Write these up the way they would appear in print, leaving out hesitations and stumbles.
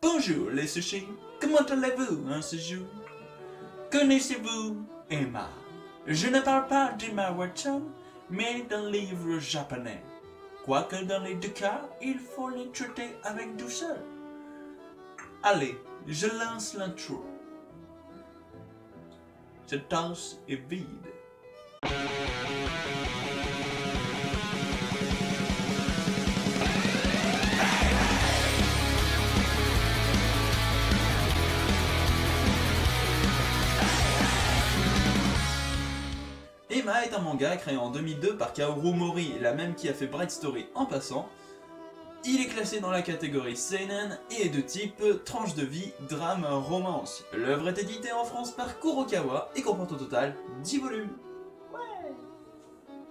Bonjour les sushis, comment allez-vous en ce jour? Connaissez-vous Emma? Je ne parle pas d'Emma Watson, mais d'un livre japonais. Quoique dans les deux cas, il faut les traiter avec douceur. Allez, je lance l'intro. Cette tasse est vide. Emma est un manga créé en 2002 par Kaoru Mori, la même qui a fait Bright Story en passant. Il est classé dans la catégorie seinen et est de type tranche de vie, drame, romance. L'œuvre est éditée en France par Kurokawa et comporte au total 10 volumes. Ouais.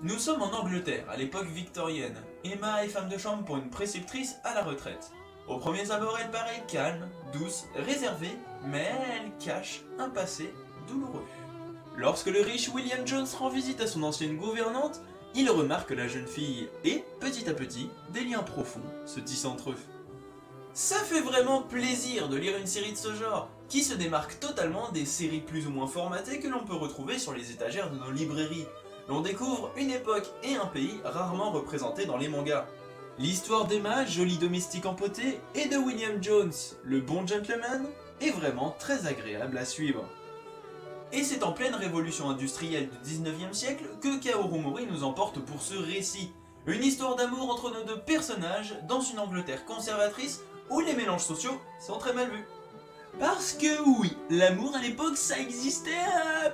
Nous sommes en Angleterre, à l'époque victorienne. Emma est femme de chambre pour une préceptrice à la retraite. Au premier abord, elle paraît calme, douce, réservée, mais elle cache un passé douloureux. Lorsque le riche William Jones rend visite à son ancienne gouvernante, il remarque que la jeune fille et, petit à petit, des liens profonds se tissent entre eux. Ça fait vraiment plaisir de lire une série de ce genre, qui se démarque totalement des séries plus ou moins formatées que l'on peut retrouver sur les étagères de nos librairies. L'on découvre une époque et un pays rarement représentés dans les mangas. L'histoire d'Emma, jolie domestique empotée, et de William Jones, le bon gentleman, est vraiment très agréable à suivre. Et c'est en pleine révolution industrielle du 19e siècle que Kaoru Mori nous emporte pour ce récit. Une histoire d'amour entre nos deux personnages dans une Angleterre conservatrice où les mélanges sociaux sont très mal vus. Parce que oui, l'amour à l'époque ça existait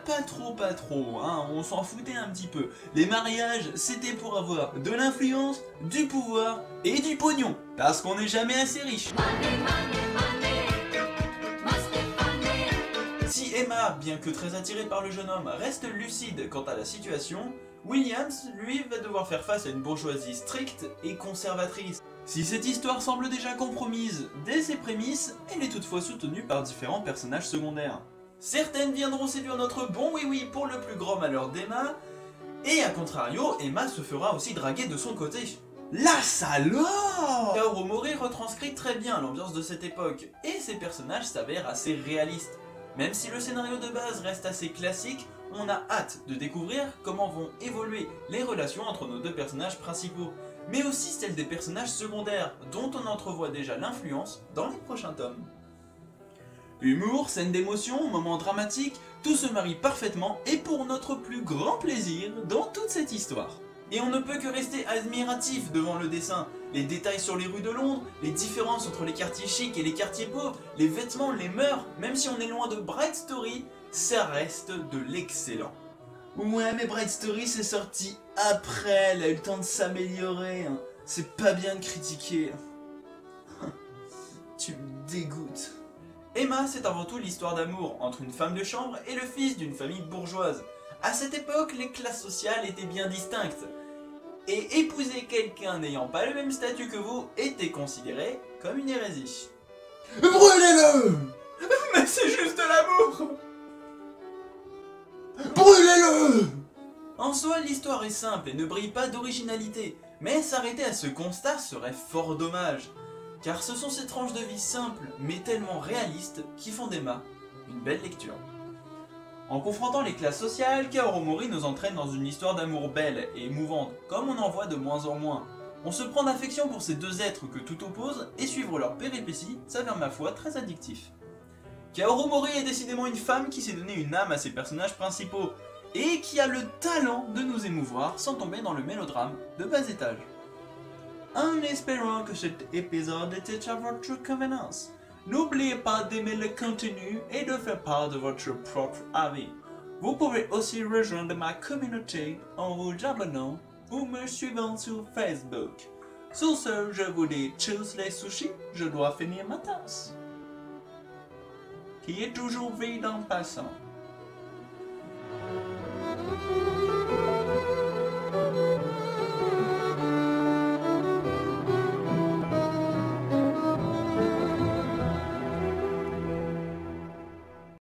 pas trop, hein, on s'en foutait un petit peu. Les mariages c'était pour avoir de l'influence, du pouvoir et du pognon. Parce qu'on n'est jamais assez riche. Si Emma, bien que très attirée par le jeune homme, reste lucide quant à la situation, Williams, lui, va devoir faire face à une bourgeoisie stricte et conservatrice. Si cette histoire semble déjà compromise dès ses prémices, elle est toutefois soutenue par différents personnages secondaires. Certaines viendront séduire notre bon oui-oui pour le plus grand malheur d'Emma, et à contrario, Emma se fera aussi draguer de son côté. La salope! Kaoru Mori retranscrit très bien l'ambiance de cette époque, et ses personnages s'avèrent assez réalistes. Même si le scénario de base reste assez classique, on a hâte de découvrir comment vont évoluer les relations entre nos deux personnages principaux, mais aussi celles des personnages secondaires, dont on entrevoit déjà l'influence dans les prochains tomes. Humour, scènes d'émotion, moments dramatiques, tout se marie parfaitement et pour notre plus grand plaisir dans toute cette histoire. Et on ne peut que rester admiratif devant le dessin. Les détails sur les rues de Londres, les différences entre les quartiers chics et les quartiers pauvres, les vêtements, les mœurs, même si on est loin de Bright Story, ça reste de l'excellent. Ouais, mais Bright Story c'est sorti après, elle a eu le temps de s'améliorer, hein. C'est pas bien de critiquer. Tu me dégoûtes. Emma, c'est avant tout l'histoire d'amour entre une femme de chambre et le fils d'une famille bourgeoise. À cette époque, les classes sociales étaient bien distinctes. Et épouser quelqu'un n'ayant pas le même statut que vous était considéré comme une hérésie. Brûlez-le! Mais c'est juste de l'amour! Brûlez-le! En soi, l'histoire est simple et ne brille pas d'originalité, mais s'arrêter à ce constat serait fort dommage, car ce sont ces tranches de vie simples, mais tellement réalistes, qui font d'Emma une belle lecture. En confrontant les classes sociales, Kaoru Mori nous entraîne dans une histoire d'amour belle et émouvante, comme on en voit de moins en moins. On se prend d'affection pour ces deux êtres que tout oppose, et suivre leurs péripéties s'avère ma foi très addictif. Kaoru Mori est décidément une femme qui s'est donné une âme à ses personnages principaux, et qui a le talent de nous émouvoir sans tomber dans le mélodrame de bas étage. En espérant que cet épisode était à votre convenance. N'oubliez pas d'aimer le contenu et de faire part de votre propre avis. Vous pouvez aussi rejoindre ma communauté en vous abonnant ou me suivant sur Facebook. Sur ce, je vous dis tchuss les sushis, je dois finir ma tasse, qui est toujours vide en passant.